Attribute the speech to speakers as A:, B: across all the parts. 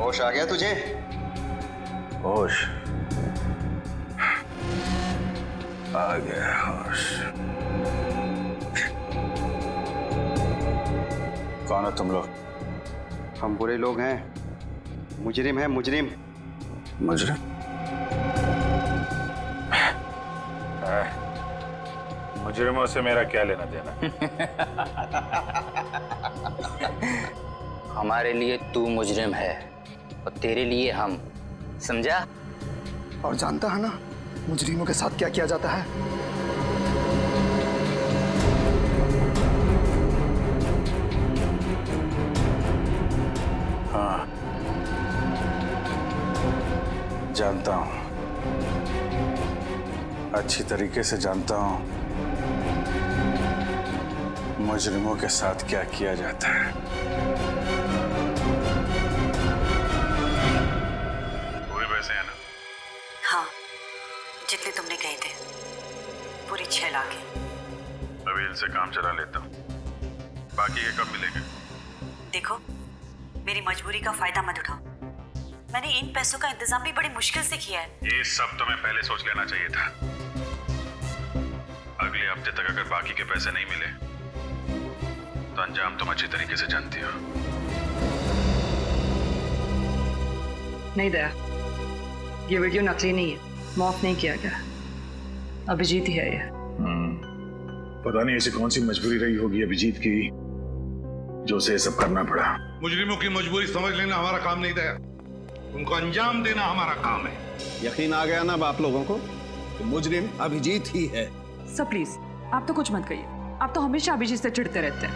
A: होश आ गया तुझे?
B: होश आ गया, होश। कौन हो तुम लोग?
A: हम बुरे लोग हैं, मुजरिम हैं, मुजरिम।
B: मुजरिम?
C: मुजरिमों से मेरा क्या लेना देना?
D: हमारे लिए तू मुजरिम है और तेरे लिए हम, समझा?
E: और जानता है ना मुजरिमों के साथ क्या किया जाता है?
B: हाँ, जानता हूं, अच्छी तरीके से जानता हूं मुजरिमों के साथ क्या किया जाता है।
C: पूरे पैसे हैं ना?
F: हाँ, जितने तुमने कहे थे, पूरी 6 लाख है।
C: अभी इनसे काम चला लेता हूँ, बाकी के कब मिलेंगे?
F: देखो, मेरी मजबूरी का फायदा मत उठाओ। मैंने इन पैसों का इंतजाम भी बड़ी मुश्किल से किया है।
C: ये सब तुम्हें पहले सोच लेना चाहिए था। अगले हफ्ते तक अगर बाकी के पैसे नहीं मिले तो अंजाम तुम अच्छी तरीके से जानती हो।
G: नहीं दया, ये वीडियो नकली नहीं है, मॉफ नहीं किया गया। अभिजीत ही है ये।
C: पता नहीं ऐसी कौन सी मजबूरी रही होगी अभिजीत की जो उसे सब करना पड़ा।
H: मुजरिमों की मजबूरी समझ लेना हमारा काम नहीं दया, उनको अंजाम देना हमारा काम है।
I: यकीन आ गया ना अब आप लोगों को कि मुजरिम अभिजीत ही है।
G: सर प्लीज, आप तो कुछ मत कहिए। आप तो हमेशा अभिजीत से चिढ़ते रहते हैं।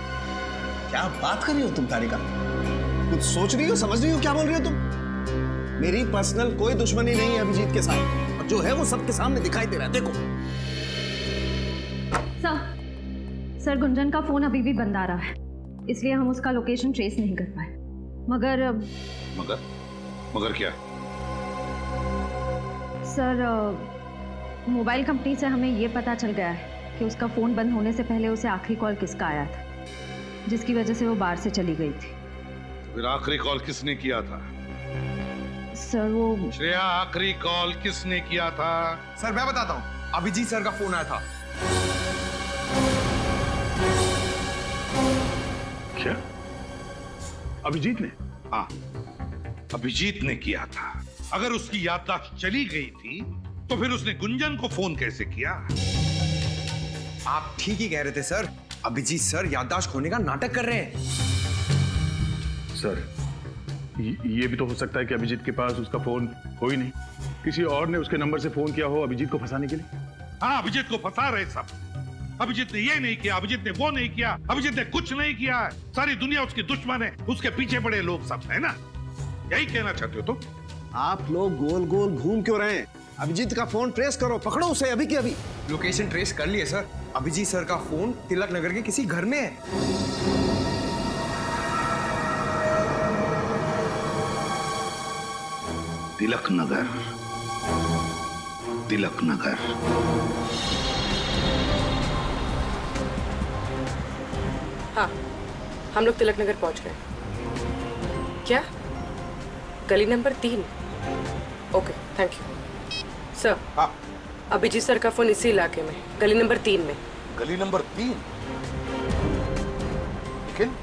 I: क्या बात कर रही हो तुम तारिका? कुछ सोच रही हो, समझ रही हो क्या बोल रही हो तुम? मेरी पर्सनल कोई दुश्मनी नहीं है अभिजीत के साथ, और जो है वो सबके सामने दिखाई दे रहा है। देखो
J: सर गुंजन का फोन अभी भी बंद आ रहा है, इसलिए हम उसका लोकेशन ट्रेस नहीं कर पाए। मगर
H: मगर क्या?
J: सर मोबाइल कंपनी से हमें ये पता चल गया है कि उसका फोन बंद होने से पहले उसे आखिरी कॉल किसका आया था, जिसकी वजह से वो बाहर से चली गई थी।
H: फिर आखिरी कॉल किसने किया था?
J: सर वो
H: श्रेया, आखिरी कॉल किसने किया था?
E: सर मैं बताता हूँ, अभिजीत सर का फोन आया था।
C: क्या? अभिजीत ने?
H: हाँ, अभिजीत ने किया था। अगर उसकी याददाश्त चली गई थी तो फिर उसने गुंजन को फोन कैसे किया?
E: आप ठीक ही कह रहे थे सर, अभिजीत सर याददाश्त खोने का नाटक कर रहे हैं।
C: सर, ये भी तो हो सकता है कि अभिजीत के पास उसका फोन हो ही नहीं, किसी और ने उसके नंबर से फोन किया हो अभिजीत को फंसाने के लिए।
H: हाँ, अभिजीत को फंसा रहे सब। अभिजीत ने ये नहीं किया, अभिजीत ने वो नहीं किया, अभिजीत ने कुछ नहीं किया है। सारी दुनिया उसकी दुश्मन है, उसके पीछे पड़े लोग सब, है ना? यही कहना चाहते हो तुम?
I: आप लोग गोल गोल घूम क्यों रहे हैं? अभिजीत का फोन ट्रेस करो, पकड़ो उसे अभी के अभी।
E: लोकेशन ट्रेस कर लिए सर, अभिजीत सर का फोन तिलक नगर के किसी घर में है।
H: तिलक नगर, तिलक नगर।
G: हाँ, हम लोग तिलक नगर पहुंच गए। क्या? गली number 3? Okay, thank you sir.
H: हाँ,
G: अभिजीत सर का फोन इसी इलाके में, गली नंबर 3 में।
H: गली नंबर 3? लेकिन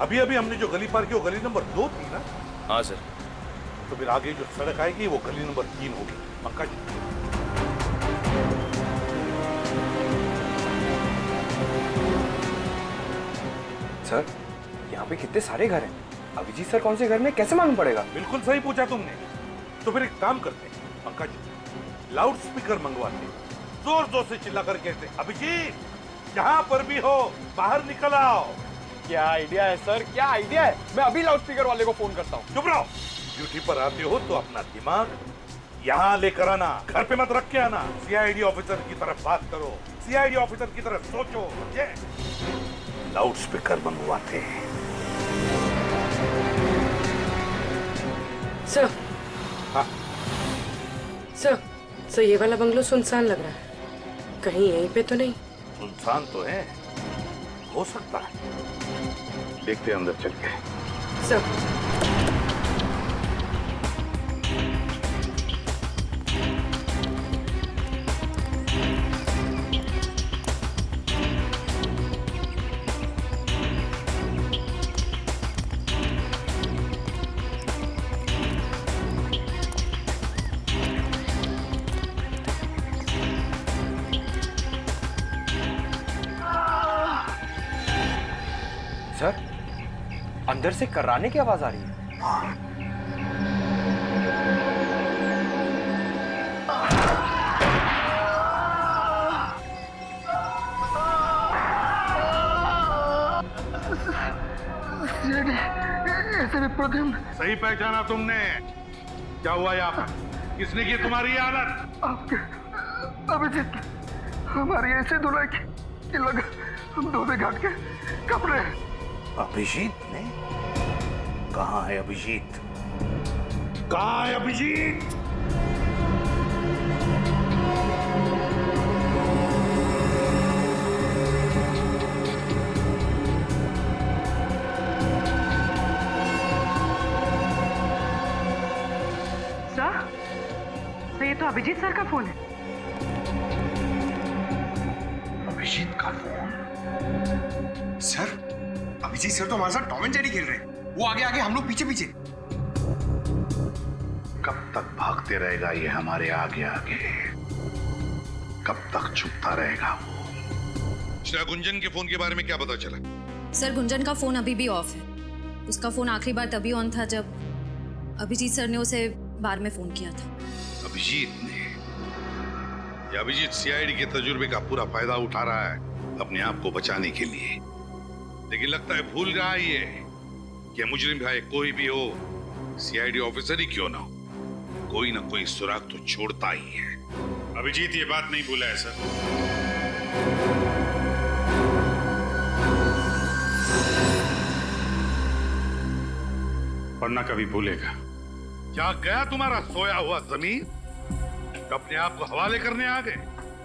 H: अभी अभी हमने जो गली पार की वो गली नंबर 2 थी ना?
D: हाँ सर।
H: तो फिर आगे जो सड़क आएगी वो गली नंबर 3 होगी, पक्का जी?
E: सर यहाँ पे कितने सारे घर हैं, अभिजीत सर कौन से घर में कैसे मालूम पड़ेगा?
H: बिल्कुल सही पूछा तुमने। तो फिर एक काम करते हैं पंकज, लाउड स्पीकर मंगवाते हैं, जोर जोर से चिल्ला कर कहते हैं, अभिजीत जहां पर भी हो बाहर निकल आओ।
E: क्या आइडिया है सर, क्या आइडिया है। मैं अभी लाउड स्पीकर वाले को फोन करता हूँ।
H: चुप रहो। ड्यूटी पर आते हो तो अपना दिमाग यहाँ लेकर आना, घर पे मत रख के आना। सीआईडी ऑफिसर की तरफ बात करो, सीआईडी ऑफिसर की तरफ सोचो, समझे? लाउड स्पीकर मंगवाते हैं।
G: सर।
H: हाँ
G: सर ये वाला बंगलो सुनसान लग रहा है, कहीं यहीं पे तो नहीं?
H: सुनसान तो है, हो सकता है। देखते हैं अंदर चल के।
G: सर
E: सर, अंदर से कर्राने की आवाज आ रही है।
H: सही पहचाना तुमने। क्या हुआ यहाँ पर? किसने की तुम्हारी ये हालत?
K: अभिजीत, हमारी ऐसे धुलाई कि लगा हम धोबे घाट के कपड़े।
H: अभिजीत ने? कहाँ है अभिजीत? कहाँ है अभिजीत?
G: सर, ये तो अभिजीत सर का फोन है।
H: अभिजीत का फोन?
K: सर, अभिजीत सर तो हमारे साथ टॉम एंड जेरी खेल रहे हैं। वो आगे आगे, हम लोग पीछे पीछे।
H: कब तक भागते रहेगा ये हमारे आगे आगे? कब तक छुपता रहेगा वो?
L: गुंजन के फोन के बारे में क्या पता चला?
J: सर, गुंजन का फोन अभी भी ऑफ है। उसका फोन आखिरी बार तभी ऑन था जब अभिजीत सर ने उसे बार में फोन किया था।
L: अभिजीत ने? ये अभिजीत सीआईडी के तजुर्बे का पूरा फायदा उठा रहा है अपने आप को बचाने के लिए, लेकिन लगता है भूल रहा है ये कि मुजरिम भाई कोई भी हो, सीआईडी ऑफिसर ही क्यों ना हो, कोई ना कोई सुराग तो छोड़ता ही है।
C: अभिजीत ये बात नहीं भूला है सर। वरना कभी भूलेगा।
H: क्या गया तुम्हारा सोया हुआ जमीन? अपने आप को हवाले करने आ गए?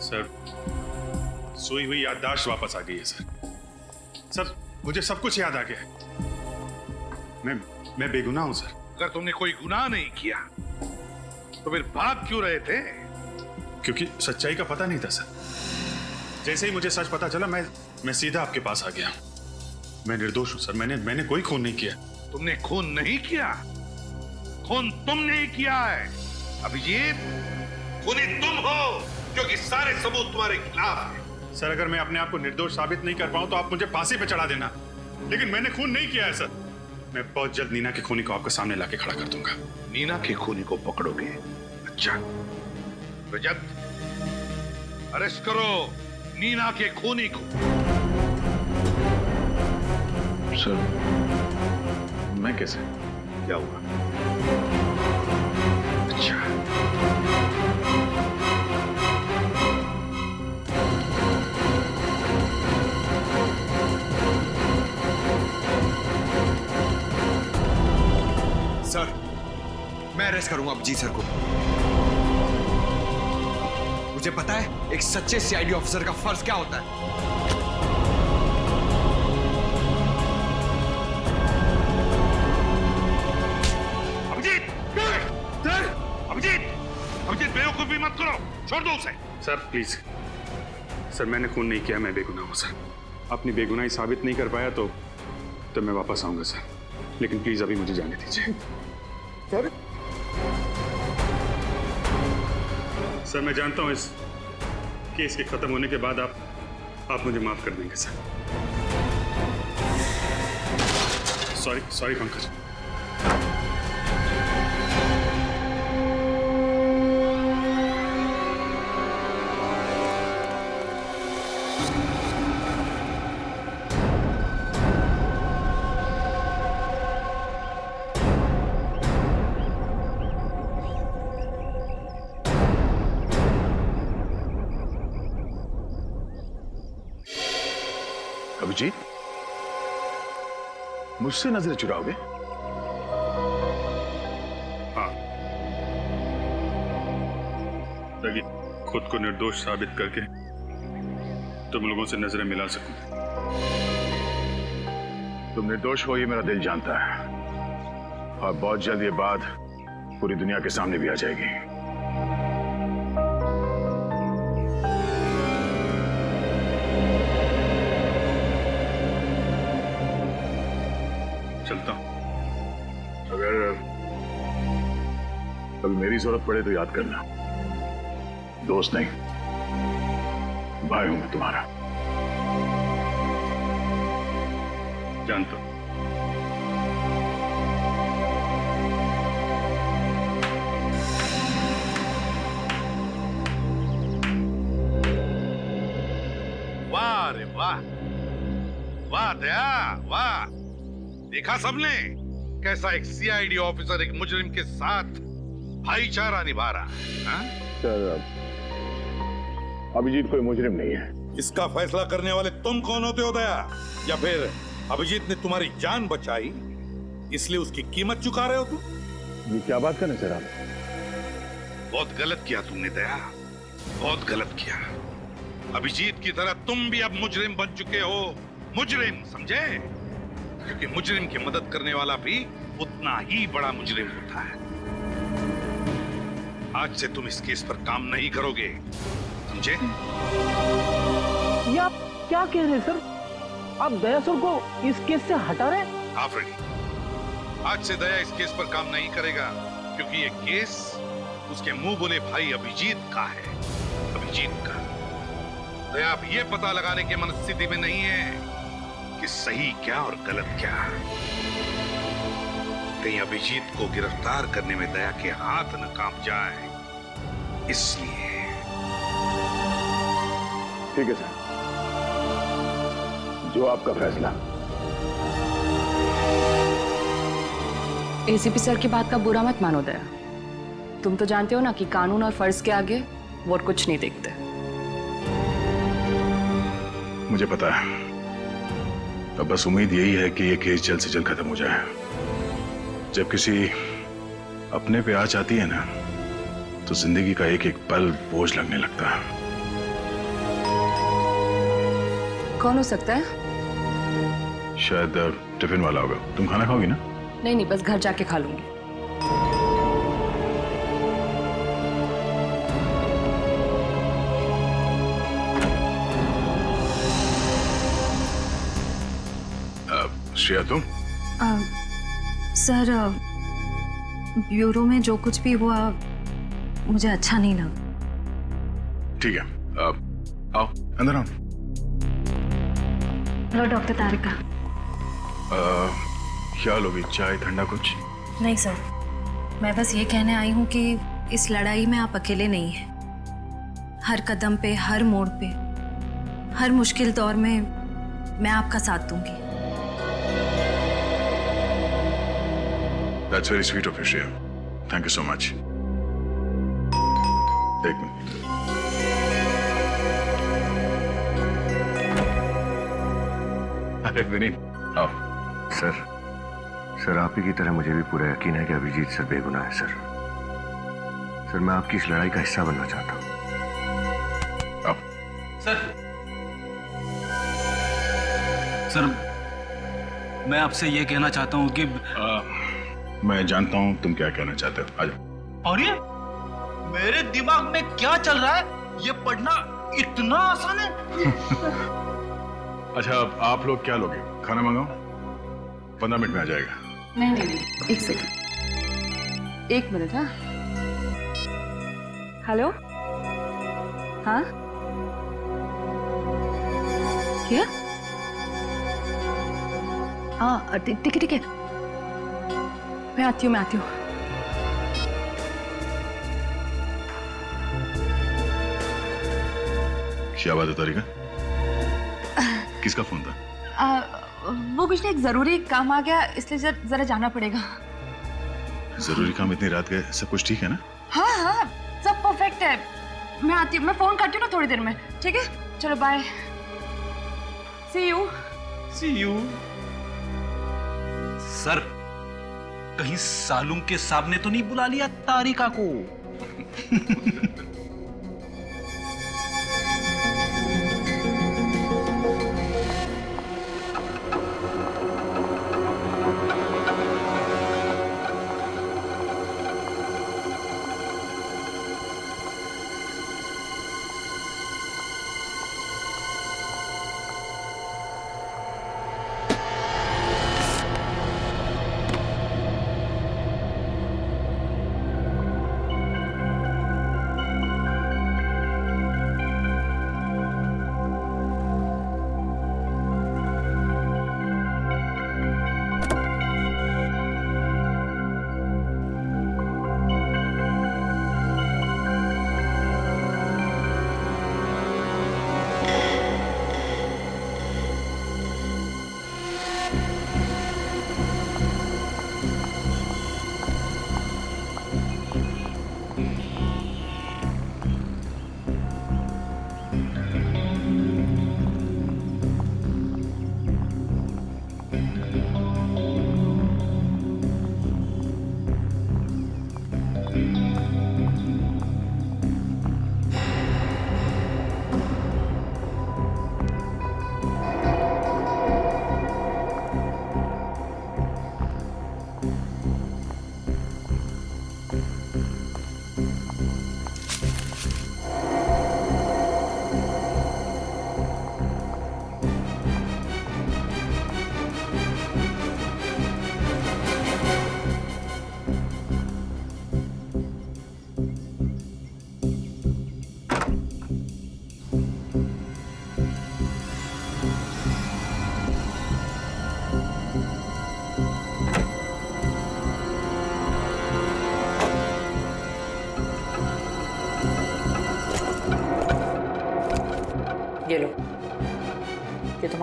C: सर, सोई हुई याददाश्त वापस आ गई है सर। सर, मुझे सब कुछ याद आ गया है। मैं बेगुनाह हूं सर।
H: अगर तुमने कोई गुनाह नहीं किया तो फिर भाग क्यों रहे थे?
C: क्योंकि सच्चाई का पता नहीं था सर। जैसे ही मुझे सच पता चला, मैं सीधा आपके पास आ गया। मैं निर्दोष हूं सर। मैंने कोई खून नहीं किया।
H: तुमने खून नहीं किया? खून तुमने ही किया है अभिजीत। खूनी तुम हो, क्योंकि सारे सबूत तुम्हारे खिलाफ हैं।
C: सर, अगर मैं अपने आप को निर्दोष साबित नहीं कर पाऊं तो आप मुझे फांसी पे चढ़ा देना, लेकिन मैंने खून नहीं किया है सर। मैं बहुत जल्द नीना के खूनी को आपके सामने लाके खड़ा कर दूंगा।
H: नीना के खूनी को पकड़ोगे? अच्छा, रजत, अरेस्ट करो नीना के खूनी को।
C: सर, मैं कैसे?
H: क्या हुआ? अच्छा,
K: सर, मैं अरेस्ट करूंगा अभिजीत सर को। मुझे पता है एक सच्चे सीआईडी ऑफिसर का फर्ज क्या होता है।
H: अभिजीत, बेवकूफी मत करो, छोड़ दो उसे।
C: सर प्लीज सर, मैंने खून नहीं किया। मैं बेगुनाह हूं सर। अपनी बेगुनाही साबित नहीं कर पाया तो मैं वापस आऊंगा सर, लेकिन प्लीज अभी मुझे जाने दीजिए। सर, मैं जानता हूं इस केस के खत्म होने के बाद आप मुझे माफ कर देंगे सर। सॉरी पंकज।
H: अभिजीत, मुझसे नजरें चुराओगे?
C: हाँ, ताकि खुद को निर्दोष साबित करके तुम लोगों से नजरें मिला सकूं।
H: तुम निर्दोष हो ये मेरा दिल जानता है, और बहुत जल्द ये बात पूरी दुनिया के सामने भी आ जाएगी।
C: चलता हूं।
H: अगर कभी मेरी जरूरत पड़े तो याद करना, दोस्त नहीं भाई हूं मैं तुम्हारा।
C: जानता हूं।
L: वाह रे वाह, वाह दया वाह। देखा सबने कैसा एक सीआईडी ऑफिसर एक मुजरिम के साथ भाईचारा निभा रहा है, हाँ?
C: सर, अभिजीत कोई मुजरिम नहीं है।
L: इसका फैसला करने वाले तुम कौन होते हो दया? या फिर अभिजीत ने तुम्हारी जान बचाई इसलिए उसकी कीमत चुका रहे हो तुम?
C: ये क्या बात कर रहे सर आप?
L: बहुत गलत किया तुमने दया, बहुत गलत किया। अभिजीत की तरह तुम भी अब मुजरिम बन चुके हो, मुजरिम समझे? क्योंकि मुजरिम की मदद करने वाला भी उतना ही बड़ा मुजरिम होता है। आज से तुम इस केस पर काम नहीं करोगे, समझे?
M: ये आप क्या कह रहे हैं सर? आप दया सर को इस केस से हटा रहे हैं?
L: हाँ फ्रेडी, आज से दया इस केस पर काम नहीं करेगा क्योंकि ये केस उसके मुंह बोले भाई अभिजीत का है, अभिजीत का। दया आप ये पता लगाने की मनस्थिति में नहीं है कि सही क्या और गलत क्या। कहीं अभिजीत को गिरफ्तार करने में दया के हाथ न कांप जाए, इसलिए।
C: ठीक है सर, जो आपका फैसला।
G: एसीपी सर की बात का बुरा मत मानो दया। तुम तो जानते हो ना कि कानून और फर्ज के आगे वो कुछ नहीं देखते।
C: मुझे पता है, अब बस उम्मीद यही है कि ये केस जल्द से जल्द खत्म हो जाए। जब किसी अपने पे आँच आती है ना, तो जिंदगी का एक एक पल बोझ लगने लगता है।
G: कौन हो सकता है?
C: शायद टिफिन वाला होगा। तुम खाना खाओगी ना?
G: नहीं नहीं, बस घर जाके खा लूंगी।
C: श्रेया तुम?
J: सर, ब्यूरो में जो कुछ भी हुआ मुझे अच्छा नहीं लगा।
C: ठीक है, आओ अंदर आओ।
J: हेलो डॉक्टर तारिका।
C: क्या लोगी, चाय ठंडा कुछ?
J: नहीं सर, मैं बस ये कहने आई हूँ कि इस लड़ाई में आप अकेले नहीं हैं। हर कदम पे, हर मोड़ पे, हर मुश्किल दौर में मैं आपका साथ दूंगी।
C: That's very sweet of you, Shreya. Thank you so much. एक मिनट। अरे विनीत, आओ।
N: सर आप ही की तरह मुझे भी पूरा यकीन है कि अभिजीत सर बेगुनाह है सर। सर मैं आपकी इस लड़ाई का हिस्सा बनना चाहता हूँ।
C: आओ।
O: सर मैं आपसे ये कहना चाहता हूँ कि
C: मैं जानता हूँ तुम क्या कहना चाहते हो, आ जाओ।
O: और ये मेरे दिमाग में क्या चल रहा है, ये पढ़ना इतना आसान है?
C: अच्छा, आप लोग क्या लोगे? खाना मंगाओ, 15 मिनट में आ जाएगा।
G: नहीं नहीं नहीं, एक सेकंड, एक मिनट। हाँ हेलो, हाँ क्या? हाँ ठीक है ठीक है, मैं आती हूँ।
C: क्या बात है तारिका? किसका फोन था?
G: वो कुछ नहीं, एक जरूरी काम आ गया इसलिए जरा जाना पड़ेगा।
C: जरूरी काम इतनी रात गए, सब कुछ ठीक है ना?
G: हाँ सब परफेक्ट है। मैं आती हूँ, मैं फोन करती हूँ ना थोड़ी देर में, ठीक है? चलो बाय, सी यू।
O: सर कहीं सालूम के सामने तो नहीं बुला लिया तारिका को?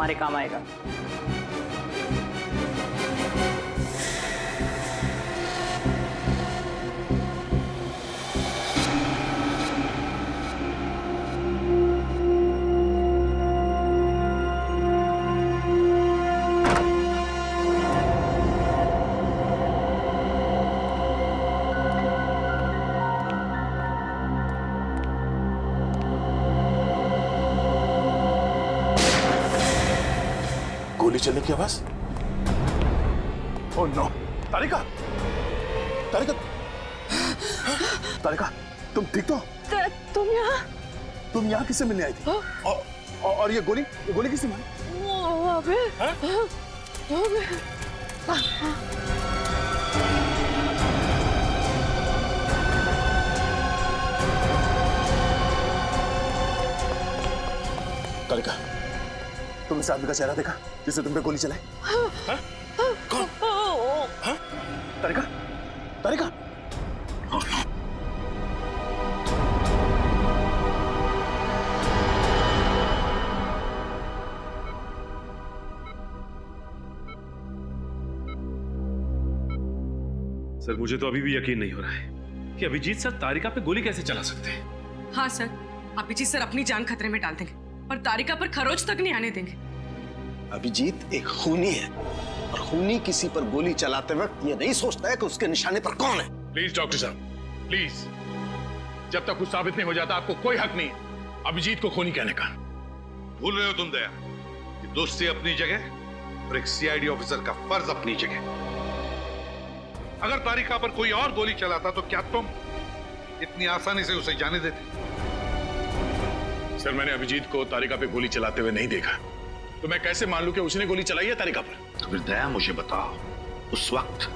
P: हमारे काम आएगा।
C: गोली चलने की आवाज। ओह नो, तारिका, तारिका, तारिका, तुम ठीक तो? तुम यहाँ किससे मिलने आई थी? और ये गोली किसने मारी? तारिका, तुम इस आदमी का चेहरा देखा जिसने तुम पे गोली चलाई? कौन? हाँ? तारिका, तारिका।
Q: सर, मुझे तो अभी भी यकीन नहीं हो रहा है कि अभिजीत सर तारिका पे गोली कैसे चला सकते हैं।
G: हाँ सर, अभिजीत सर अपनी जान खतरे में डाल देंगे, पर तारिका पर खरोच तक नहीं आने देंगे।
I: अभिजीत एक खूनी है और खूनी किसी पर गोली चलाते वक्त ये नहीं सोचता है कि उसके निशाने पर कौन है।
C: प्लीज डॉक्टर साहब, प्लीज, जब तक कुछ साबित नहीं हो जाता आपको कोई हक नहीं अभिजीत को खूनी कहने का।
L: भूल रहे हो तुम दया कि दोस्ती अपनी जगह और एक सीआईडी ऑफिसर का फर्ज अपनी जगह। अगर तारिका पर कोई और गोली चलाता तो क्या तुम इतनी आसानी से उसे जाने देते?
C: सर, मैंने अभिजीत को तारिका पे गोली चलाते हुए नहीं देखा, तो मैं कैसे मान लूं कि उसने गोली चलाई है तारिका पर?
L: तो फिर दया मुझे बताओ, उस वक्त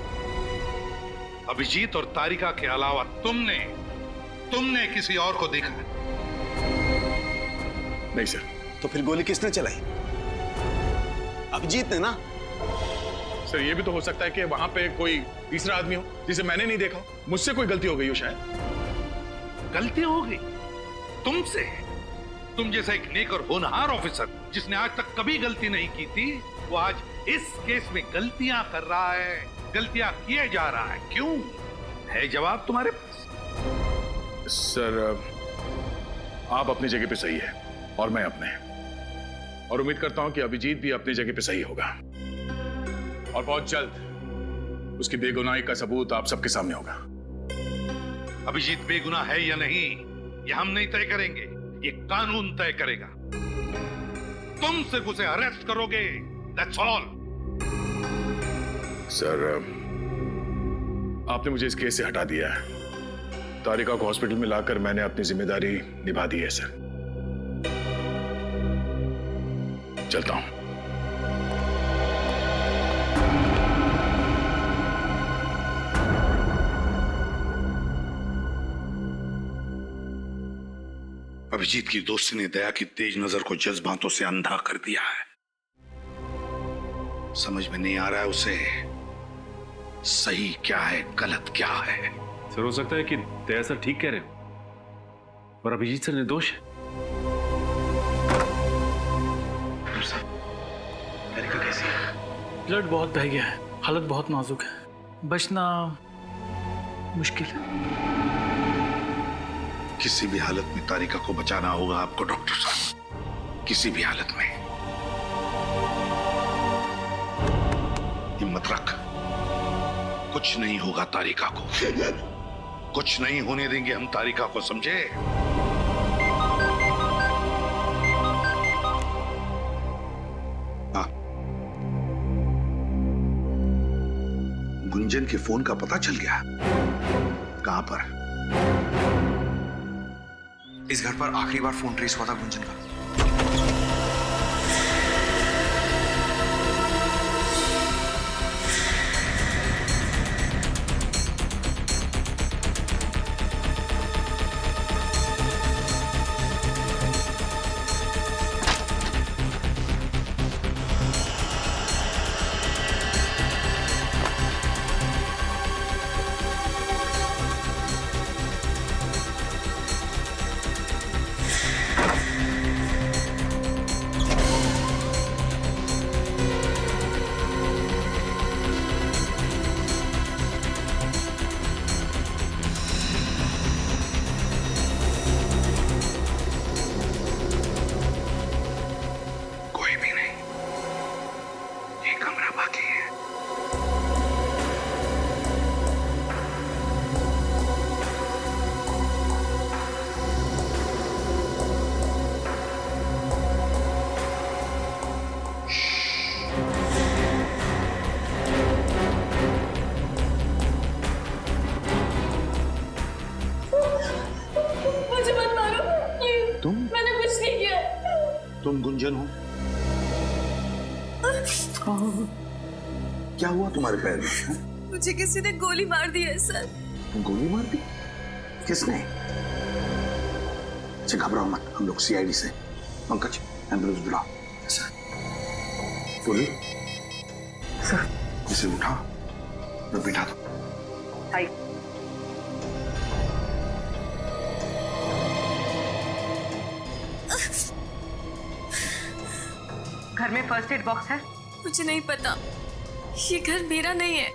L: अभिजीत और तारिका के अलावा तुमने किसी और को देखा?
C: नहीं सर।
I: तो फिर गोली किसने चलाई? अभिजीत ने ना।
C: सर, ये भी तो हो सकता है कि वहां पे कोई तीसरा आदमी हो जिसे मैंने नहीं देखा, मुझसे कोई गलती हो गई हो शायद।
L: गलती हो गई तुमसे? तुम जैसा एक नेक और होनहार ऑफिसर जिसने आज तक कभी गलती नहीं की थी, वो आज इस केस में गलतियां कर रहा है, गलतियां किए जा रहा है। क्यों? है जवाब तुम्हारे पास?
C: सर, आप अपनी जगह पे सही है और मैं अपने, और उम्मीद करता हूं कि अभिजीत भी अपनी जगह पे सही होगा और बहुत जल्द उसकी बेगुनाही का सबूत आप सबके सामने होगा।
L: अभिजीत बेगुनाह है या नहीं, ये हम नहीं तय करेंगे, ये कानून तय करेगा। तुम सिर्फ उसे अरेस्ट करोगे, दैट्स ऑल।
C: सर, आपने मुझे इस केस से हटा दिया है। तारिका को हॉस्पिटल में लाकर मैंने अपनी जिम्मेदारी निभा दी है सर। चलता हूं।
L: अभिजीत की दोस्ती ने दया की तेज नजर को जज्बातों से अंधा कर दिया है। समझ में नहीं आ रहा है उसे सही क्या है, गलत क्या है।
Q: सर, हो सकता है कि दया सर ठीक कह रहे हो और अभिजीत सर निर्दोष है।
O: तारिका कैसी है? ब्लड बहुत बह गया है, हालत बहुत नाजुक है, बचना मुश्किल है।
L: किसी भी हालत में तारिका को बचाना होगा आपको डॉक्टर साहब, किसी भी हालत में। हिम्मत रख, कुछ नहीं होगा तारिका को, कुछ नहीं होने देंगे हम तारिका को, समझे? हाँ, गुंजन के फोन का पता चल गया? कहां पर?
E: इस घर पर आखिरी बार फोन ट्रेस हुआ था गुंजन का।
I: तुम गुंजन हो? क्या हुआ तुम्हारे पैर में?
P: मुझे किसी ने गोली मार दी है सर।
I: गोली मार दी? किसने? अच्छा घबराओ मत, हम लोग सीआईडी से। पंकज एम्बुलेंस बुलाओ। सर बोलिए। सर इसे उठाओ और बिठा दो।
G: घर में फर्स्ट एड बॉक्स है?
P: मुझे नहीं पता, ये घर मेरा नहीं है।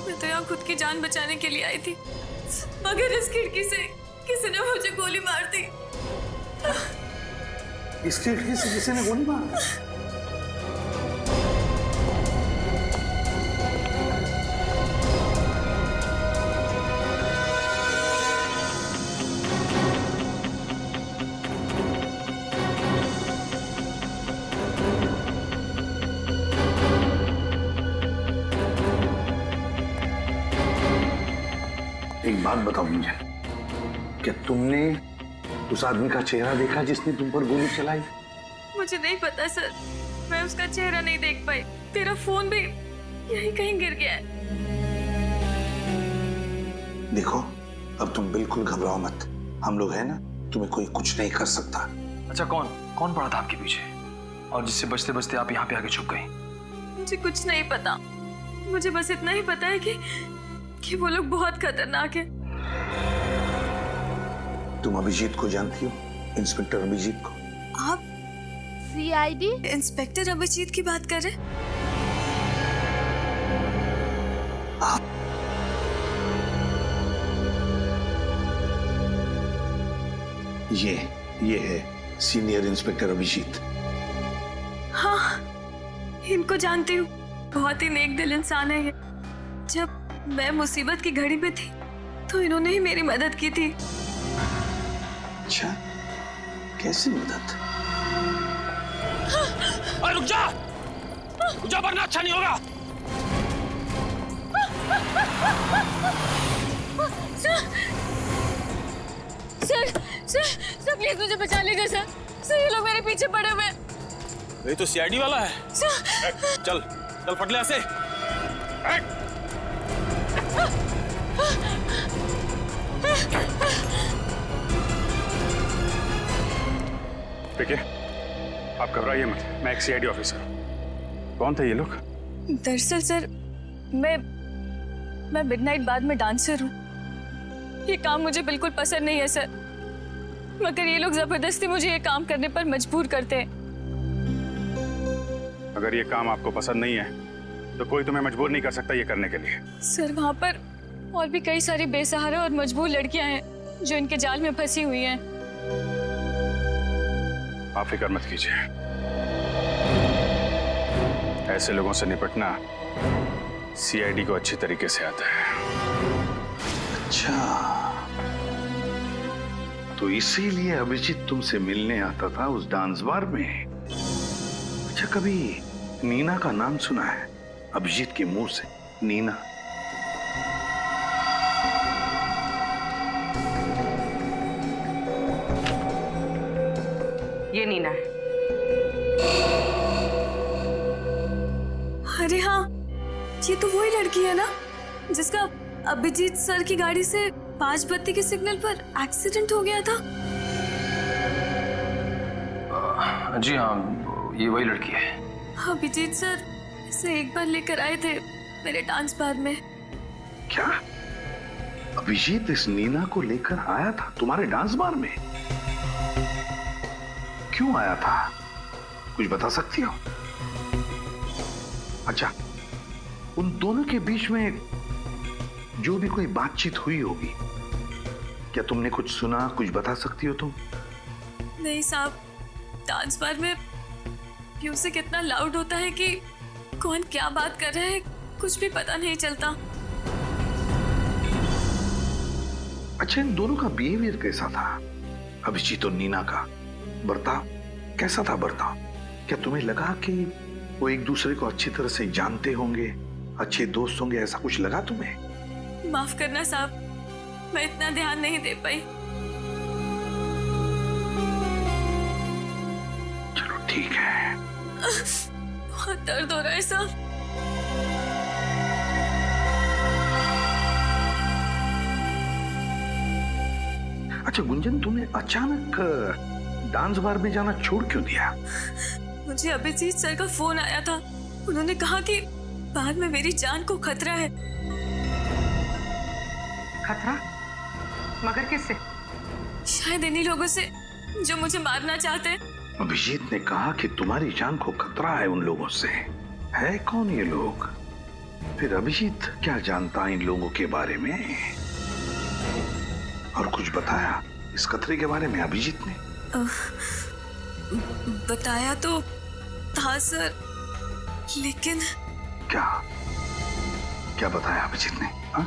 P: मैं तो यहाँ खुद की जान बचाने के लिए आई थी, मगर इस खिड़की से किसी ने मुझे गोली मार दी।
I: इस खिड़की से किसी ने गोली मार दी? एक बात बताओ मुझे, क्या तुमने उस आदमी का चेहरा देखा जिसने तुम पर गोली चलाई?
P: मुझे नहीं पता सर, मैं उसका चेहरा नहीं देख पाई। तेरा फोन भी यहीं कहीं गिर गया है।
I: देखो अब तुम बिल्कुल घबराओ मत, हम लोग हैं ना, तुम्हें कोई कुछ नहीं कर सकता।
E: अच्छा कौन पड़ा था आपके पीछे और जिससे बचते बचते आप यहाँ पे आके छुप गई?
P: मुझे कुछ नहीं पता, मुझे बस इतना ही पता है कि वो लोग बहुत खतरनाक है।
I: तुम अभिजीत को जानती हो? इंस्पेक्टर अभिजीत को?
P: आप सीआईडी इंस्पेक्टर अभिजीत की बात कर रहे हैं?
I: ये है सीनियर इंस्पेक्टर अभिजीत।
P: हाँ, इनको जानती हूँ, बहुत ही नेक दिल इंसान है ये। जब मैं मुसीबत की घड़ी में थी तो इन्होंने ही मेरी मदद की थी।
I: अच्छा, कैसी मदद?
Q: अरे रुक जा वरना अच्छा नहीं होगा।
P: सर प्लीज मुझे बचा लीजिए सर। ये लोग मेरे पीछे पड़े हुए हैं।
Q: ये तो सीआईडी वाला है। चल फट ले ऐसे।
C: देखिए आप घबराइए मत, मैं एक सीआईडी ऑफिसर हूँ। कौन थे ये लोग?
P: दरअसल सर मैं मिडनाइट बाद में डांसर हूँ। ये काम मुझे बिल्कुल पसंद नहीं है सर, मगर ये लोग जबरदस्ती मुझे ये काम करने पर मजबूर करते हैं।
C: अगर ये काम आपको पसंद नहीं है तो कोई तुम्हें मजबूर नहीं कर सकता ये करने के लिए।
P: सर वहाँ पर और भी कई सारी बेसहारा और मजबूर लड़कियां हैं जो इनके जाल में फंसी हुई हैं।
C: आप फिक्र मत कीजिए, ऐसे लोगों से निपटना सीआईडी को अच्छी तरीके से आता है।
L: अच्छा, तो इसीलिए अभिजीत तुमसे मिलने आता था उस डांस बार में। अच्छा, कभी नीना का नाम सुना है? अभिजीत के मुंह से नीना।
G: ये नीना है।
P: अरे हाँ, ये तो वही लड़की है ना जिसका अभिजीत सर की गाड़ी से 5 बत्ती के सिग्नल पर एक्सीडेंट हो गया था।
E: जी हाँ, ये वही लड़की है।
P: अभिजीत सर इसे एक बार लेकर आए थे मेरे डांस बार में।
L: क्या अभिजीत इस नीना को लेकर आया था तुम्हारे डांस बार में? क्यों आया था, कुछ बता सकती हो? अच्छा, उन दोनों के बीच में जो भी कोई बातचीत हुई होगी, क्या तुमने कुछ सुना, कुछ बता सकती हो तुम?
P: नहीं साहब, डांस बार में म्यूजिक इतना लाउड होता है कि कौन क्या बात कर रहा है कुछ भी पता नहीं चलता।
L: अच्छा, इन दोनों का बिहेवियर कैसा था? अभिजीत और नीना का बर्ताव कैसा था? बर्ताव क्या तुम्हें लगा कि वो एक दूसरे को अच्छी तरह से जानते होंगे, अच्छे दोस्त होंगे, ऐसा कुछ लगा तुम्हें?
P: माफ करना साहब, मैं इतना ध्यान नहीं दे पाई। दर्द हो रहा है साहब।
H: अच्छा गुंजन, तूने अचानक डांस बार में जाना छोड़ क्यों दिया?
P: मुझे अभिजीत सर का फोन आया था। उन्होंने कहा कि बाद में मेरी जान को खतरा है।
G: खतरा? मगर किससे?
P: शायद इन्हीं लोगों से जो मुझे मारना चाहते हैं।
H: अभिजीत ने कहा कि तुम्हारी जान को खतरा है उन लोगों से। है कौन ये लोग? फिर अभिजीत क्या जानता इन लोगों के बारे में? और कुछ बताया इस खतरे के बारे में अभिजीत ने?
P: बताया तो था सर, लेकिन
H: क्या क्या बताया अभिजीत ने? हा?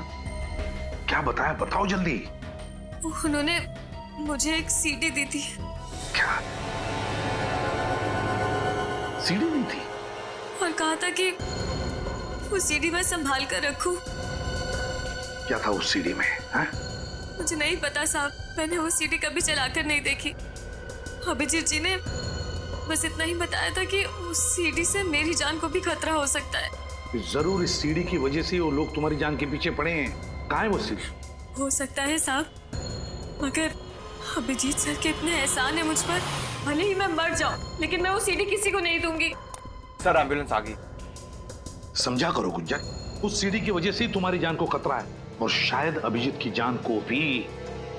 H: क्या बताया, बताओ जल्दी।
P: उन्होंने मुझे एक सीडी दी थी।
H: क्या सीडी दी थी?
P: और कहा था कि वो सीडी मैं संभाल कर रखूं।
H: क्या था उस सीडी में? हा?
P: मुझे नहीं पता साहब, मैंने वो सीडी कभी चलाकर नहीं देखी। अभिजीत जी ने बस इतना ही बताया था कि उस सीडी से मेरी जान को भी खतरा हो सकता है।
H: जरूर इस सीडी की वजह से वो लोग तुम्हारी जान के पीछे पड़े हैं। कहाँ है वो सीडी?
P: हो सकता है साहब, मगर अभिजीत सर के इतने एहसान है मुझ पर, भले ही मैं मर जाऊं लेकिन मैं वो सीडी किसी को नहीं दूंगी।
E: सर एम्बुलेंस आ गई।
H: समझा करो गुंजन, उस सीडी की वजह से तुम्हारी जान को खतरा है, और शायद अभिजीत की जान को भी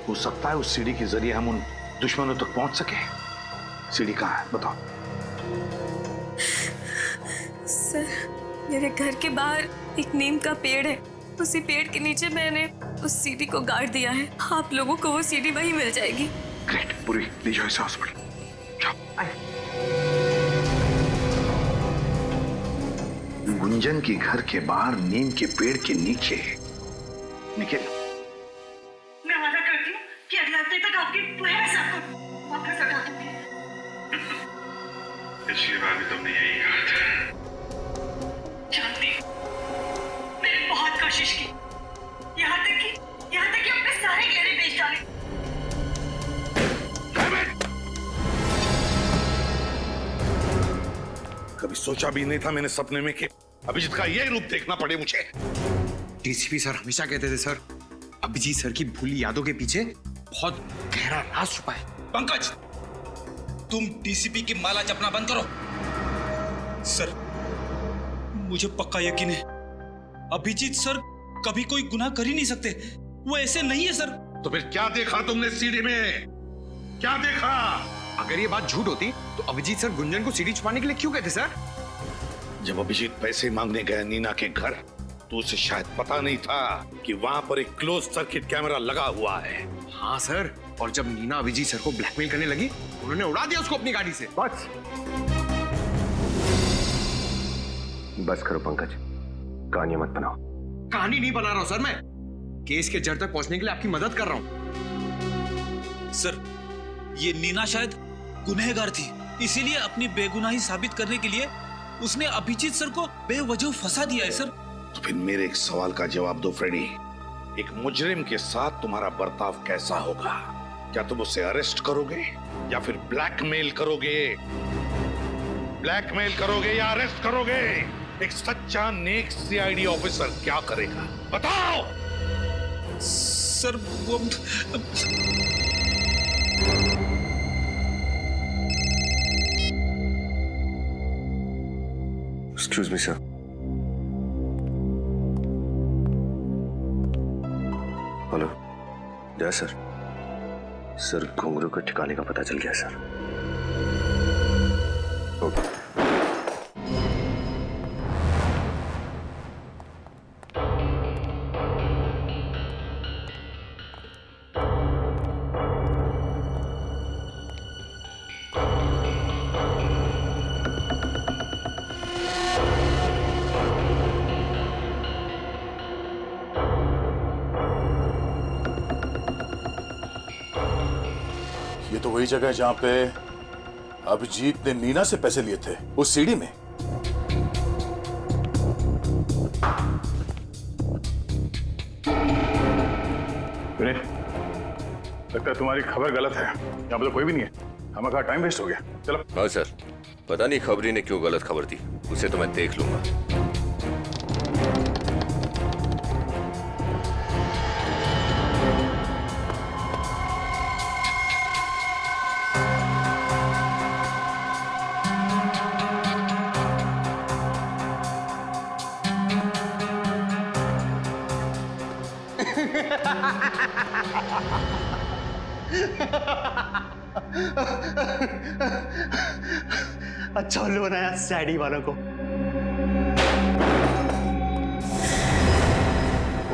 H: हो सकता है उस सीडी के जरिए हम उन दुश्मनों तक पहुंच सके। सीडी कहाँ है बताओ?
P: सर मेरे घर के बाहर एक नीम का पेड़ है, उसी पेड़ के नीचे मैंने उस सीडी को गाड़ दिया है। आप लोगों को वो सीडी वहीं मिल जाएगी।
H: ग्रेट, पूरी ले जाओ इसे हॉस्पिटल। गुंजन के घर के बाहर नीम के पेड़ के नीचे। निखिल,
F: मैं वादा करती हूँ कि अगले हफ्ते तक आपकी पूरे सबको वापस लगा दूंगी।
C: पिछली बार भी तुमने यही कहा था।
F: जानती हूँ, मैंने बहुत कोशिश की, यहाँ तक कि अपने सारे गहने बेच डाले।
L: कभी सोचा भी नहीं था मैंने सपने में कि अभिजीत का यही रूप देखना पड़े मुझे।
E: डीसीपी सर हमेशा कहते थे सर, अभिजीत सर की भूली यादों के पीछे बहुत गहरा राज छुपा है।
R: पंकज, तुम डीसीपी की माला जपना बंद करो। सर मुझे पक्का यकीन है अभिजीत सर कभी कोई गुनाह कर ही नहीं सकते। वो ऐसे नहीं है सर।
L: तो फिर क्या देखा तुमने सीडी में? क्या देखा?
E: अगर ये बात झूठ होती तो अभिजीत सर गुंजन को सीडी छुपाने के लिए क्यों कहते सर?
L: जब अभिजीत पैसे मांगने गया नीना के घर, तो उसे शायद पता नहीं था कि वहां पर एक क्लोज सर्किट कैमरा लगा हुआ है।
E: हाँ सर, और जब नीना अभिजीत सर को ब्लैकमेल करने लगी, उन्होंने उड़ा दिया उसको अपनी गाड़ी से।
N: बस करो पंकज, कहानी मत बनाओ।
E: कहानी नहीं बना रहा हूं सर, मैं केस के जड़ तक पहुंचने के लिए आपकी मदद कर रहा हूं।
R: सर ये नीना शायद गुनहगार थी, इसीलिए अपनी बेगुनाही साबित करने के लिए उसने अभिजीत सर को बेवजह फंसा दिया है सर।
L: तो फिर मेरे एक सवाल का जवाब दो फ्रेडी, एक मुजरिम के साथ तुम्हारा बर्ताव कैसा होगा? क्या तुम उसे अरेस्ट करोगे या फिर ब्लैकमेल करोगे? ब्लैकमेल करोगे या अरेस्ट करोगे? एक सच्चा नेक सीआईडी ऑफिसर क्या करेगा बताओ?
R: सर वो
N: एक्सक्यूज मी सर। हेलो जय सर। सर घुंघरू के ठिकाने का पता चल गया सर। ओके।
S: ये तो वही जगह है जहां पे अभिजीत ने नीना से पैसे लिए थे, उस सीडी में।
C: विनीत, लगता है तुम्हारी खबर गलत है। यहाँ पे तो कोई भी नहीं है, हमारा टाइम वेस्ट हो गया। चलो।
N: हाँ सर, पता नहीं खबरी ने क्यों गलत खबर दी। उसे तो मैं देख लूंगा।
I: अच्छा उल्लू बनाया सैडी वालों को।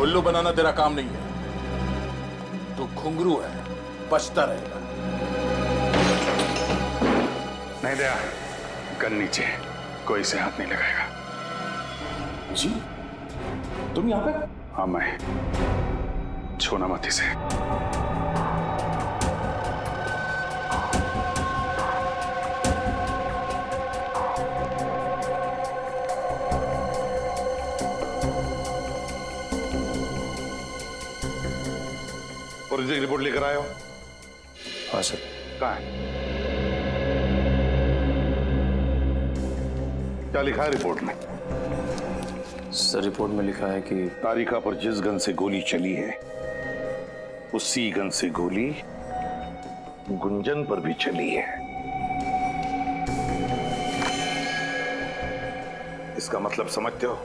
S: उल्लू बनाना तेरा काम नहीं है, तू घुंघरू है, बचता रहेगा।
C: नहीं दया, गन नीचे, कोई इसे हाथ नहीं लगाएगा।
S: जी तुम यहाँ पे?
C: हाँ मैं, छूना मत इसे।
L: फोरेंसिक रिपोर्ट लेकर आए हो?
N: हाँ सर।
L: कहाँ है? क्या लिखा है रिपोर्ट में?
N: सर रिपोर्ट में लिखा है कि
L: तारिका पर जिस गन से गोली चली है उसी गन से गोली गुंजन पर भी चली है। इसका मतलब समझते हो?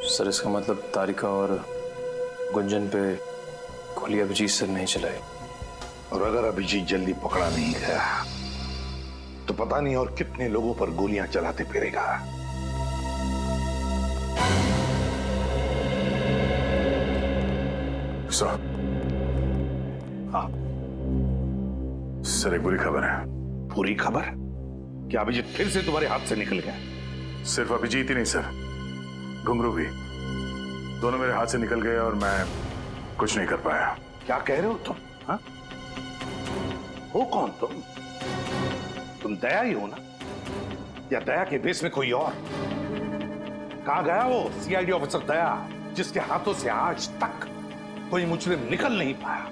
N: सर इसका मतलब तारिका और गुंजन पे गोली अभिजीत सर नहीं चलाई।
L: और अगर अभिजीत जल्दी पकड़ा नहीं गया तो पता नहीं और कितने लोगों पर गोलियां चलाते फिरेगा।
C: सर।
L: हाँ
C: सर, एक बुरी खबर है।
L: बुरी खबर? क्या अभिजीत फिर से तुम्हारे हाथ से निकल गया?
C: सिर्फ अभिजीत ही नहीं सर, घुंघरू भी, दोनों मेरे हाथ से निकल गए और मैं कुछ नहीं कर पाया।
L: क्या कह रहे हो तुम? हाँ? हो कौन तुम? तुम दया ही हो ना? या दया के बेस में कोई और? कहां गया वो सीआईडी ऑफिसर दया जिसके हाथों से आज तक कोई मुजरिम निकल नहीं पाया?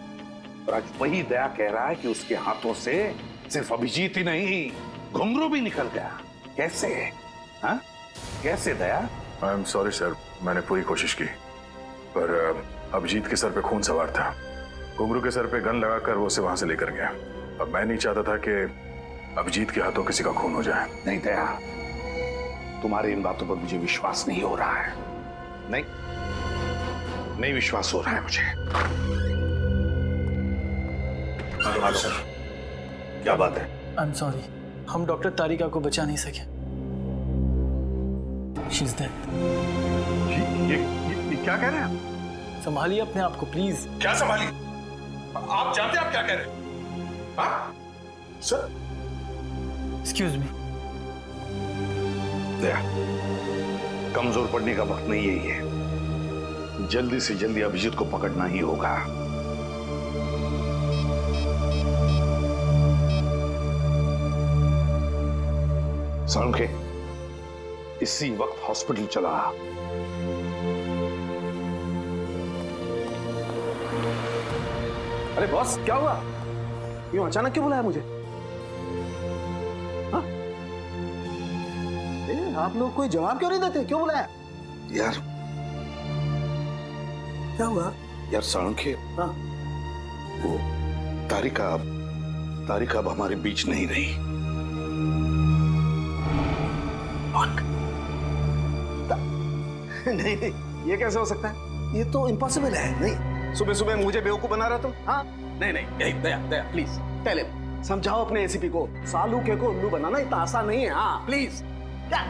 L: और आज वही दया कह रहा है कि उसके हाथों से सिर्फ अभिजीत ही नहीं, घुंघरू भी निकल गया। कैसे? हाँ? कैसे दया?
C: आई एम सॉरी सर, मैंने पूरी कोशिश की, पर अभिजीत के सर पे खून सवार था। घुंघरू के सर पे गन लगाकर वो उसे वहां से लेकर गया। अब मैं नहीं चाहता था कि अभिजीत के हाथों किसी का खून हो जाए।
L: नहीं दया, तुम्हारी इन बातों पर मुझे विश्वास नहीं हो रहा है। नहीं विश्वास हो रहा है मुझे। हाँ सर, क्या बात है?
O: आई एम सॉरी, हम डॉक्टर तारिका को बचा नहीं सके। She is dead.
L: ये क्या कह रहे हैं?
O: संभालिए अपने आप को प्लीज।
L: क्या संभालिए? आप जानते हैं आप क्या कह रहे हैं? हाँ? Sir
O: excuse me.
L: दया, कमजोर पड़ने का वक्त नहीं यही है। जल्दी से जल्दी अभिजीत को पकड़ना ही होगा। सालुंखे, इसी वक्त हॉस्पिटल चला।
I: अरे बॉस, क्या हुआ? यूं अचानक क्यों बुलाया मुझे? हाँ? आप लोग कोई जवाब क्यों नहीं देते? क्यों बुलाया?
L: यार
I: क्या हुआ?
L: यार सालुंखे,
I: हाँ?
L: वो तारिका अब हमारे बीच नहीं रही।
I: नहीं नहीं, ये कैसे हो सकता है? ये तो इम्पॉसिबल है। नहीं, सुबह सुबह मुझे बेवकूफ बना रहा तुम? हाँ? नहीं नहीं, यही दया दया प्लीज टेल हिम, समझाओ अपने एसीपी को, सालूके को उल्लू बनाना इतना आसान नहीं है। हाँ प्लीज। क्या?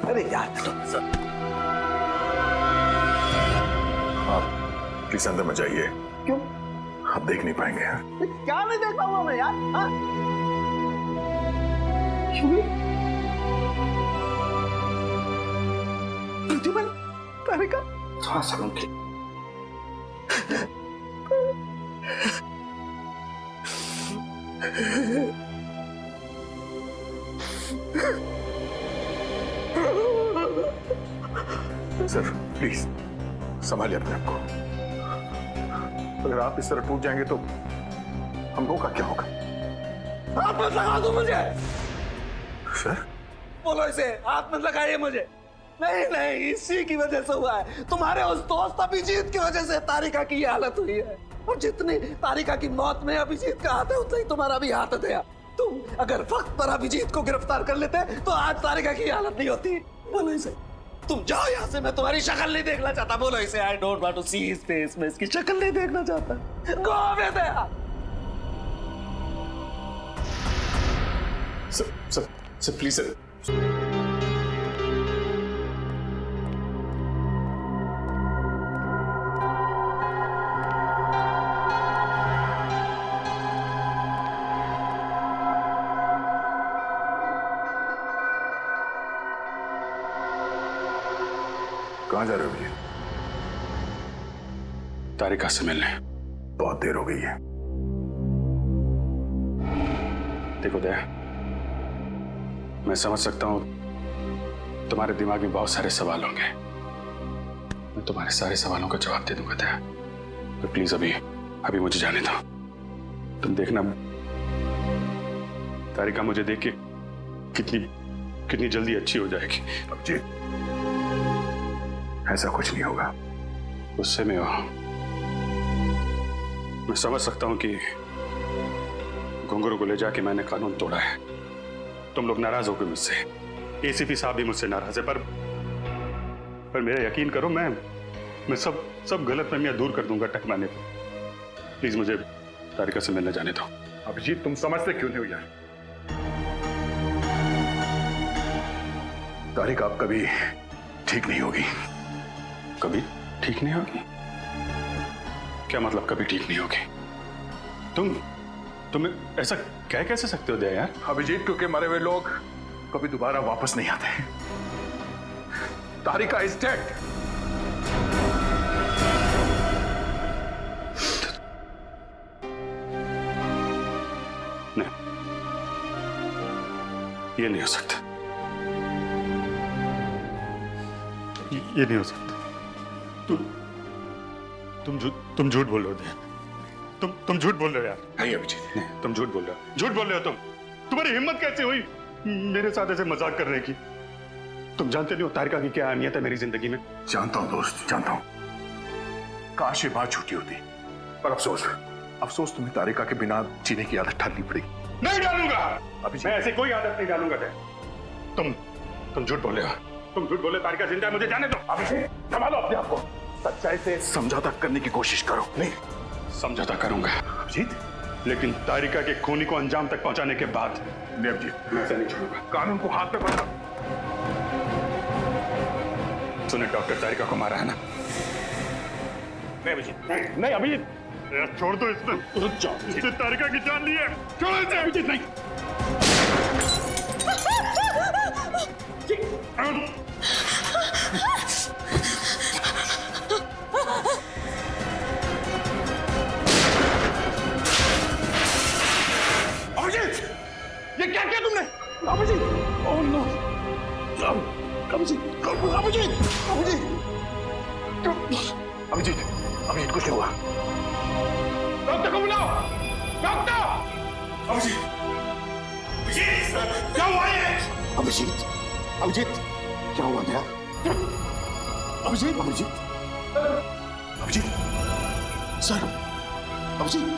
I: अरे यार
C: आप प्लीज अंदर मत जाइए।
I: क्यों?
C: आप देख नहीं पाएंगे।
I: क्या नहीं देख पाऊंगा मैं यार? हाँ? क्यों? प्रतिभा, तारिका।
L: हाँ सालुंखे,
C: सर प्लीज संभालिए अपने आप को। अगर आप इस तरह टूट जाएंगे तो हम लोगों का क्या होगा?
I: आप मत लगा दो मुझे।
B: सर?
I: बोलो इसे, हाथ में लगाइए मुझे। नहीं नहीं, इसी की वजह से हुआ है। तुम्हारे उस दोस्त अभिजीत की वजह से तारिका की ये हालत हुई है। और जितनी तारिका की मौत में अभिजीत का हाथ है, उतना ही तुम्हारा भी हाथ है। तुम अगर वक्त पर अभिजीत को गिरफ्तार कर लेते तो आज तारिका की हालत नहीं होती। बोलो इसे, तुम जाओ यहाँ से, मैं तुम्हारी शक्ल नहीं देखना चाहता। बोलो इसे, I don't want to see his face, मैं इसकी शक्ल नहीं देखना चाहता। Go away Daya.
B: Sir please sir.
C: कहाँ जा रहे हो भैया?
B: तारिका से मिलने।
C: बहुत देर हो गई है।
B: देखो दया, मैं समझ सकता हूं तुम्हारे दिमाग में बहुत सारे सवाल होंगे। मैं तुम्हारे सारे सवालों का जवाब दे दूंगा दया, तो प्लीज अभी मुझे जाने दो। तुम देखना तारिका मुझे देख के कितनी जल्दी अच्छी हो जाएगी।
C: अभिजीत, ऐसा कुछ नहीं होगा।
B: गुस्से में हो, मैं समझ सकता हूं कि घुंघरू को ले जाके मैंने कानून तोड़ा है। तुम लोग नाराज हो गए मुझसे, एसीपी साहब भी मुझसे नाराज है, पर मेरा यकीन करो, मैं सब गलतफहमियां दूर कर दूंगा टकराने पर। प्लीज मुझे तारिका से मिलने जाने दो।
C: अभिजीत, तुम समझते क्यों नहीं हो यार? तारिका अब कभी ठीक नहीं होगी।
B: कभी ठीक नहीं होगी? क्या मतलब कभी ठीक नहीं होगी? तुम ऐसा कह कैसे सकते हो दया यार?
C: अभिजीत, क्योंकि मरे हुए लोग कभी दोबारा वापस नहीं आते। तारिका इज डेड।
B: नहीं, ये नहीं हो सकता। ये नहीं हो सकता। तुम झूठ बोल रहे हो दया। तुम झूठ बोल रहे हो यार।
C: नहीं अभिजीत,
B: नहीं, तुम झूठ बोल रहे हो। झूठ बोल रहे हो तुम्हारी हिम्मत कैसे हुई मेरे साथ ऐसे मजाक करने की? तुम जानते नहीं हो तारिका की क्या अहमियत है मेरी जिंदगी में।
C: जानता हूं दोस्त, जानता हूं। काश ये बात झूठी होती, पर अफसोस तुम्हें तारिका के बिना जीने की आदत डालनी पड़ेगी।
B: नहीं डालूंगा अभिजीत, मैं ऐसे कोई आदत नहीं डालूंगा। तुम झूठ बोले हो। तुम झूठ बोले, तारिका जिंदा है, मुझे जाने दो।
C: अभिजीत, संभालो अपने आप को। सच्चाई से समझौता करने की कोशिश करो।
B: नहीं, समझौता करूंगा
C: अभिजीत,
B: लेकिन तारिका के खूनी को अंजाम तक पहुंचाने के बाद।
C: नहीं अभिजीत,
B: मैं ऐसा नहीं छोड़ूंगा।
C: कानून को हाथ में पकड़ो।
B: सुने, डॉक्टर तारिका को मारा है ना?
C: नहीं अभिजीत,
B: नहीं अभिजीत, छोड़ दो इसने तारिका की जान ली है। छोड़ो इसे अभिजीत। नहीं,
C: अभिजीत, ये क्या किया तुमने? अभिजीत, ओह नो, अभिजीत, कुछ नहीं हुआ। डॉक्टर को बुलाओ, डॉक्टर। अभिजीत, क्या हुआ है? अभिजीत, क्या हुआ क्या? अभिजीत, सर, अभिजीत।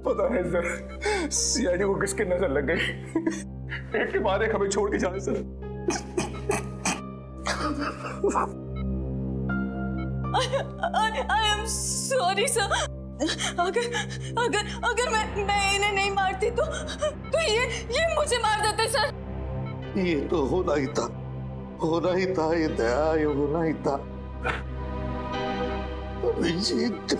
T: पता नहीं सर, सीआईडी को किसकी नजर लग गई। एक के बाद एक हमें छोड़ के जाए sir.
P: I am sorry sir. अगर मैं इन्हें नहीं मारती तो ये मुझे मार देते सर।
I: ये तो होना ही था, ये दया, ये होना ही था। अभिजीत,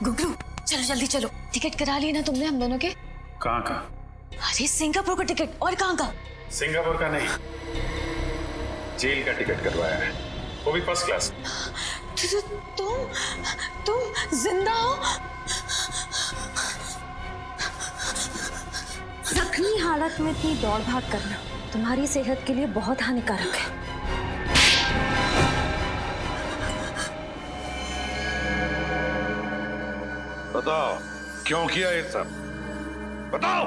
P: गुगलू चलो जल्दी चलो, टिकट करा ली ना तुमने हम दोनों के?
B: कहाँ का?
P: अरे सिंगापुर का टिकट। और कहाँ का?
B: सिंगापुर का नहीं, जेल का टिकट करवाया है, वो भी फर्स्ट क्लास।
P: तुम जिंदा हो?
J: जख्मी हालत में इतनी दौड़ भाग करना तुम्हारी सेहत के लिए बहुत हानिकारक है।
L: बताओ क्यों किया ये सब, बताओ।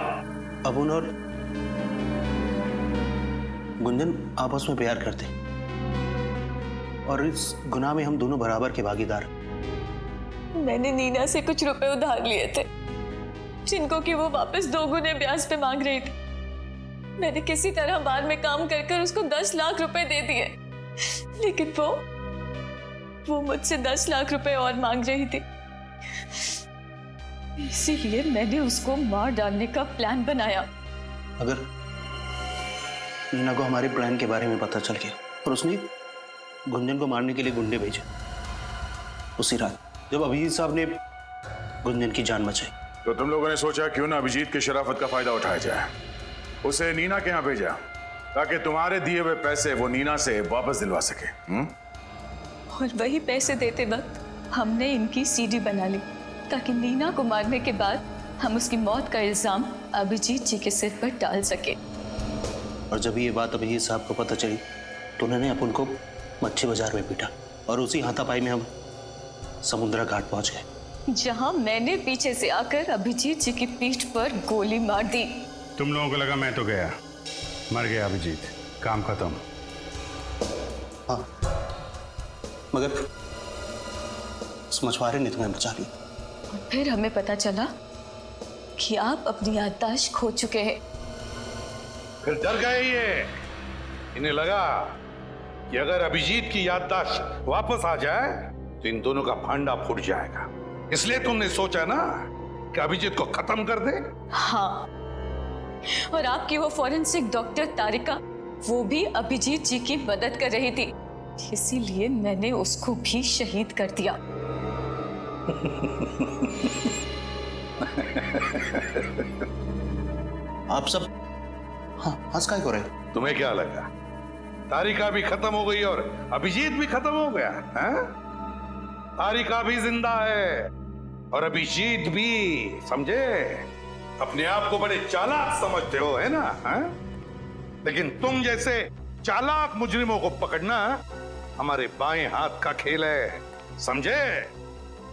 U: अबुन और गुंजन आपस में प्यार करते और इस गुनाह में हम दोनों बराबर के भागीदार।
P: मैंने नीना से कुछ रुपए उधार लिए थे जिनको कि वो वापस 2 गुने ब्याज पे मांग रही थी। मैंने किसी तरह बाद में काम कर कर उसको 10 लाख रुपए दे दिए, लेकिन वो मुझसे 10 लाख रुपए और मांग रही थी। इसीलिए मैंने उसको मार डालने का प्लान बनाया।
U: अगर नीना को हमारे प्लान के बारे में पता चल गया और उसने गुंजन को मारने के लिए गुंडे भेजे, उसी रात जब अभिजीत साहब ने गुंजन की जान बचाई,
C: तो तुम लोगों ने सोचा क्यों ना अभिजीत की शराफत का फायदा उठाया जाए, उसे नीना के यहाँ भेजा ताकि तुम्हारे दिए हुए पैसे वो नीना से वापस दिलवा सके।
P: और वही पैसे देते वक्त हमने इनकी सीडी बना ली ताकि नीना को मारने के बाद हम उसकी मौत का इल्जाम अभिजीत जी के सिर पर डाल सके।
U: और जब ये बात अभिजीत साहब को पता चली तो उन्होंने अपन को मच्छी बाजार में पीटा और उसी हाथापाई में हम समुद्रा घाट पहुंच गए,
P: जहां मैंने पीछे से आकर अभिजीत जी की पीठ पर गोली मार दी।
B: तुम लोगों को लगा मैं तो गया, मर गया अभिजीत, काम खत्म।
U: हाँ, मगर उस मछुआरे ने तुम्हें बचा लिया।
P: और फिर हमें पता चला कि आप अपनी याददाश्त खो चुके हैं।
L: फिर डर गए ये, इन्हें लगा कि अगर अभिजीत की याददाश्त वापस आ जाए तो इन दोनों का भांडा फूट जाएगा, इसलिए तुमने सोचा ना कि अभिजीत को खत्म कर दे।
P: हाँ, और आपकी वो फॉरेंसिक डॉक्टर तारिका, वो भी अभिजीत जी की मदद कर रही थी, इसीलिए मैंने उसको भी शहीद कर दिया।
U: आप सब हंस काय को रहे?
L: तुम्हें क्या लगा तारिका भी खत्म हो गई और अभिजीत भी खत्म हो गया है? तारिका भी जिंदा है और अभिजीत भी, समझे? अपने आप को बड़े चालाक समझते हो, है ना? है? लेकिन तुम जैसे चालाक मुजरिमों को पकड़ना हमारे बाएं हाथ का खेल है, समझे?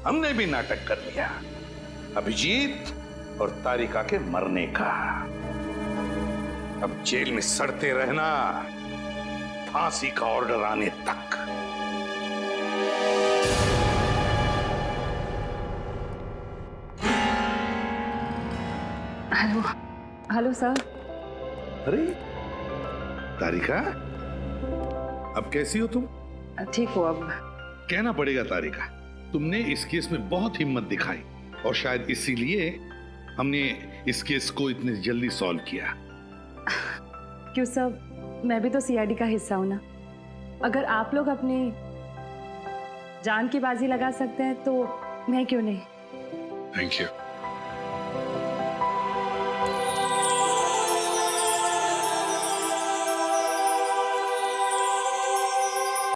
L: हमने भी नाटक कर लिया अभिजीत और तारिका के मरने का। अब जेल में सड़ते रहना फांसी का ऑर्डर आने तक।
G: Hello hello sir.
L: अरे तारिका, अब कैसी हो तुम?
G: ठीक हो अब?
L: कहना पड़ेगा तारिका, तुमने इस केस में बहुत हिम्मत दिखाई और शायद इसीलिए हमने इस केस को इतनी जल्दी सॉल्व किया।
V: क्यों सर, मैं भी तो सीआईडी का हिस्सा हूं ना। अगर आप लोग अपनी जान की बाजी लगा सकते हैं तो मैं क्यों नहीं।
B: Thank you.